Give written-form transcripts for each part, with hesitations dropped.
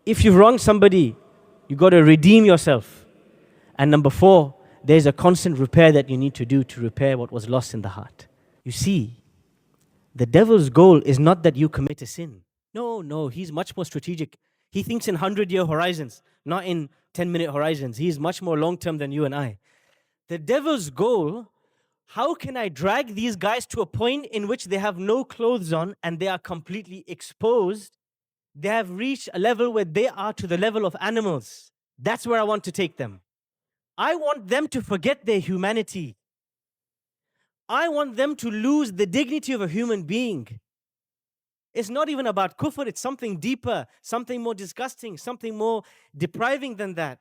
if you've wronged somebody, you got to redeem yourself. And number 4, there's a constant repair that you need to do to repair what was lost in the heart. You see, the devil's goal is not that you commit a sin. No, he's much more strategic. He thinks in 100-year horizons, not in 10-minute horizons. He's much more long-term than you and I. The devil's goal, how can I drag these guys to a point in which they have no clothes on and they are completely exposed? They have reached a level where they are to the level of animals. That's where I want to take them. I want them to forget their humanity. I want them to lose the dignity of a human being. It's not even about kufr, it's something deeper, something more disgusting, something more depriving than that.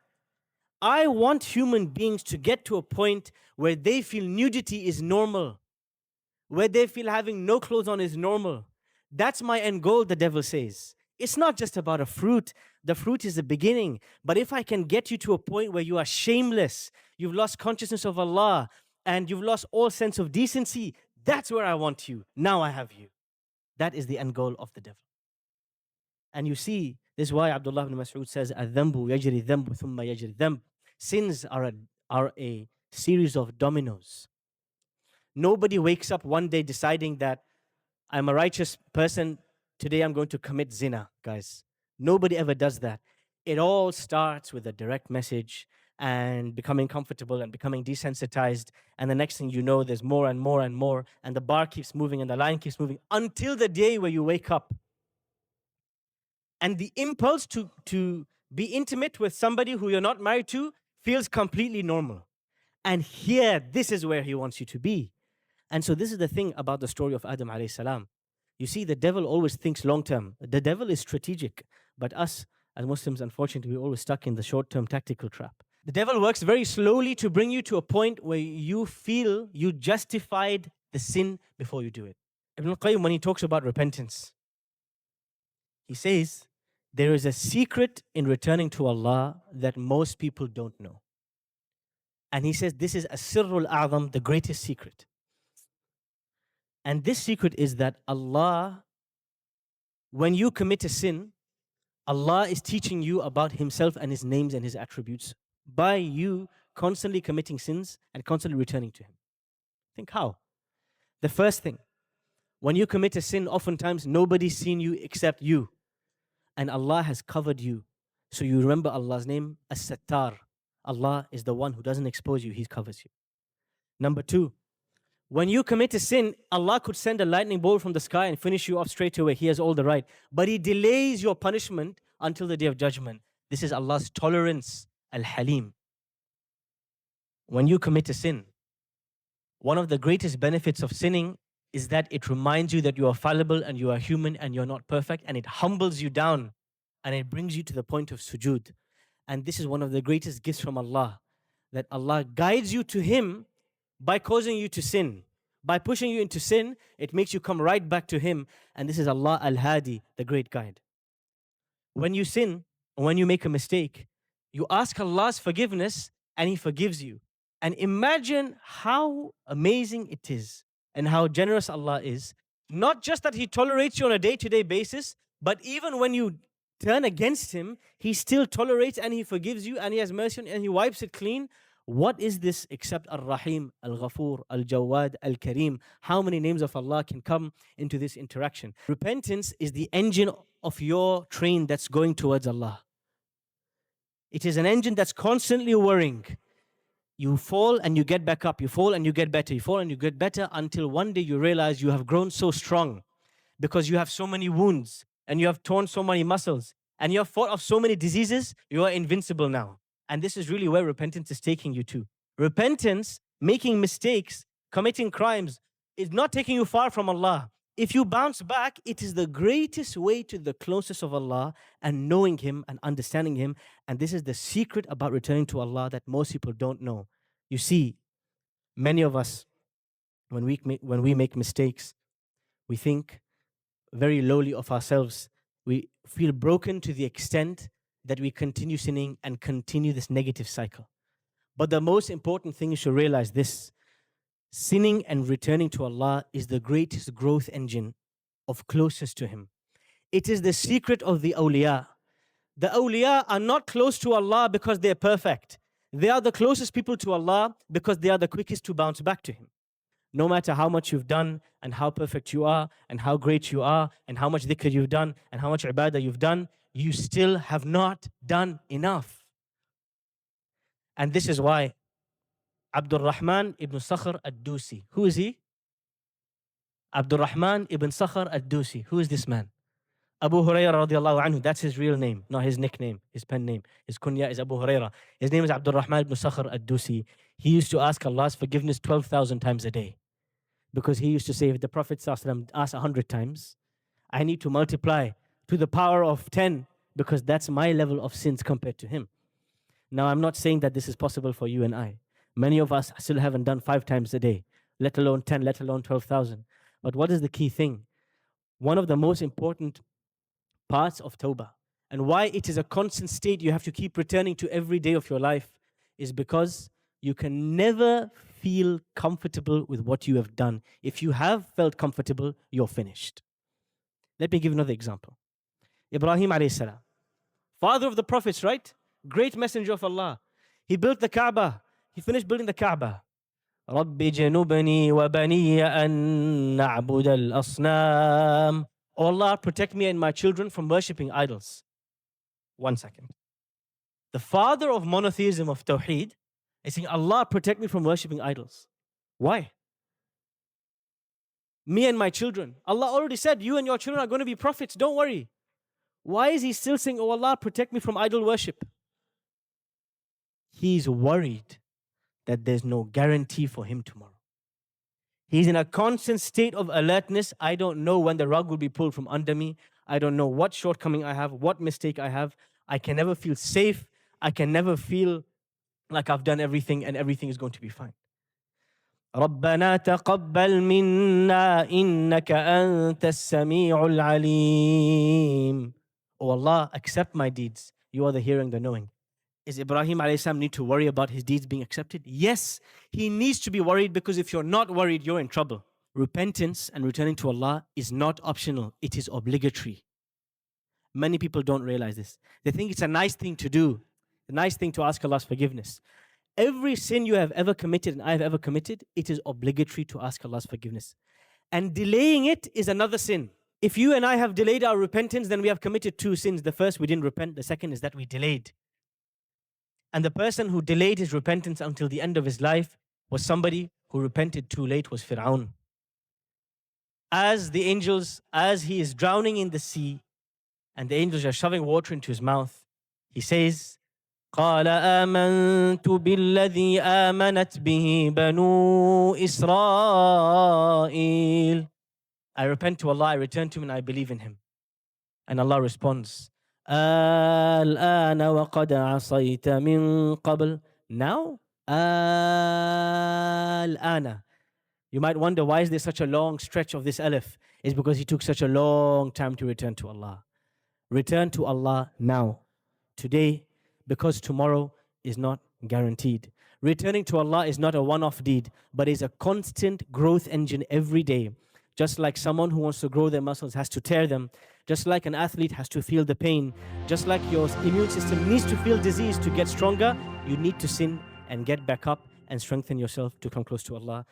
I want human beings to get to a point where they feel nudity is normal, where they feel having no clothes on is normal. That's my end goal, the devil says. It's not just about a fruit. The fruit is the beginning. But if I can get you to a point where you are shameless, you've lost consciousness of Allah, and you've lost all sense of decency, that's where I want you. Now I have you. That is the end goal of the devil. And you see, this is why Abdullah ibn Mas'ud says, "Adh-dhanbu yajri dhanbu thumma yajri dhanb." Sins are a series of dominoes. Nobody wakes up one day deciding that I'm a righteous person, today I'm going to commit zina, guys. Nobody ever does that. It all starts with a direct message and becoming comfortable and becoming desensitized. And the next thing you know, there's more and more and more. And the bar keeps moving and the line keeps moving until the day where you wake up. And the impulse to be intimate with somebody who you're not married to feels completely normal. And here, this is where he wants you to be. And so this is the thing about the story of Adam alayhi salam. You see, the devil always thinks long-term. The devil is strategic. But us, as Muslims, unfortunately, we're always stuck in the short-term tactical trap. The devil works very slowly to bring you to a point where you feel you justified the sin before you do it. Ibn al-Qayyim, when he talks about repentance, he says, there is a secret in returning to Allah that most people don't know. And he says, this is as-sirrul a'zam, the greatest secret. And this secret is that Allah, when you commit a sin, Allah is teaching you about Himself and His names and His attributes by you constantly committing sins and constantly returning to Him. Think how? The first thing, when you commit a sin, oftentimes nobody's seen you except you. And Allah has covered you. So you remember Allah's name, As-Sattar. Allah is the one who doesn't expose you, He covers you. Number 2, when you commit a sin, Allah could send a lightning bolt from the sky and finish you off straight away. He has all the right. But He delays your punishment until the day of judgment. This is Allah's tolerance, Al-Halim. When you commit a sin, one of the greatest benefits of sinning is that it reminds you that you are fallible and you are human and you're not perfect, and it humbles you down and it brings you to the point of sujood. And this is one of the greatest gifts from Allah, that Allah guides you to Him by causing you to sin. By pushing you into sin, it makes you come right back to Him. And this is Allah Al-Hadi, the great guide. When you sin, or when you make a mistake, you ask Allah's forgiveness and He forgives you. And imagine how amazing it is and how generous Allah is. Not just that He tolerates you on a day-to-day basis, but even when you turn against Him, He still tolerates and He forgives you and He has mercy and He wipes it clean. What is this except Ar-Rahim, Al-Ghafur, Al-Jawad, Al-Karim? How many names of Allah can come into this interaction? Repentance is the engine of your train that's going towards Allah. It is an engine that's constantly whirring. You fall and you get back up. You fall and you get better. You fall and you get better until one day you realize you have grown so strong because you have so many wounds and you have torn so many muscles and you have fought off so many diseases, you are invincible now. And this is really where repentance is taking you to. Repentance, making mistakes, committing crimes, is not taking you far from Allah. If you bounce back, it is the greatest way to the closest of Allah and knowing Him and understanding Him. And this is the secret about returning to Allah that most people don't know. You see, many of us, when we make mistakes, we think very lowly of ourselves. We feel broken to the extent that we continue sinning and continue this negative cycle. But the most important thing is to realize this. Sinning and returning to Allah is the greatest growth engine of closest to Him. It is the secret of the awliya. The awliya are not close to Allah because they're perfect. They are the closest people to Allah because they are the quickest to bounce back to Him. No matter how much you've done and how perfect you are and how great you are and how much dhikr you've done and how much ibadah you've done, you still have not done enough. And this is why Abdul Rahman ibn Sakhr ad-Dusi. Who is he? Abdul Rahman ibn Sakhr ad-Dusi. Who is this man? Abu Hurairah radiallahu anhu. That's his real name, not his nickname, his pen name. His kunya is Abu Hurairah. His name is Abdul Rahman ibn Sakhr ad-Dusi. He used to ask Allah's forgiveness 12,000 times a day. Because he used to say, if the Prophet ﷺ asked 100 times, I need to multiply to the power of 10 because that's my level of sins compared to him. Now, I'm not saying that this is possible for you and I. Many of us still haven't done 5 times a day, let alone 10, let alone 12,000. But what is the key thing? One of the most important parts of Tawbah and why it is a constant state you have to keep returning to every day of your life is because you can never feel comfortable with what you have done. If you have felt comfortable, you're finished. Let me give you another example. Ibrahim alayhi salam, father of the prophets, right? Great messenger of Allah. He built the Kaaba. He finished building the Kaaba. رَبِّ جَنُبْنِي وَبَنِيَّ أَن نَعْبُدَ الْأَصْنَامِ. Oh Allah, protect me and my children from worshipping idols. 1 second. The father of monotheism of Tawheed is saying, Allah, protect me from worshipping idols. Why? Me and my children. Allah already said, you and your children are going to be prophets, don't worry. Why is he still saying, oh Allah, protect me from idol worship? He's worried that there's no guarantee for him tomorrow. He's in a constant state of alertness. I don't know when the rug will be pulled from under me. I don't know what shortcoming I have, what mistake I have. I can never feel safe. I can never feel like I've done everything and everything is going to be fine. رَبَّنَا تَقَبَّلْ مِنَّا إِنَّكَ أَنْتَ السَّمِيعُ الْعَلِيمُ. Oh Allah, accept my deeds. You are the hearing, the knowing. Is Ibrahim alayhi salam need to worry about his deeds being accepted? Yes, he needs to be worried because if you're not worried, you're in trouble. Repentance and returning to Allah is not optional, it is obligatory. Many people don't realize this. They think it's a nice thing to do, a nice thing to ask Allah's forgiveness. Every sin you have ever committed and I have ever committed, it is obligatory to ask Allah's forgiveness. And delaying it is another sin. If you and I have delayed our repentance, then we have committed 2 sins. The first, we didn't repent. The second is that we delayed. And the person who delayed his repentance until the end of his life was somebody who repented too late, was Fir'aun. As the angels, as he is drowning in the sea, and the angels are shoving water into his mouth, he says, قال آمنت بالذي آمنت به بنو إسرائيل. I repent to Allah, I return to him and I believe in him. And Allah responds, الآن وقد عصيت من قبل. Now, الآن. You might wonder why is there such a long stretch of this alif? It's because he took such a long time to return to Allah. Return to Allah now, today, because tomorrow is not guaranteed. Returning to Allah is not a one-off deed, but is a constant growth engine every day. Just like someone who wants to grow their muscles has to tear them, just like an athlete has to feel the pain, just like your immune system needs to feel disease to get stronger, you need to sin and get back up and strengthen yourself to come close to Allah.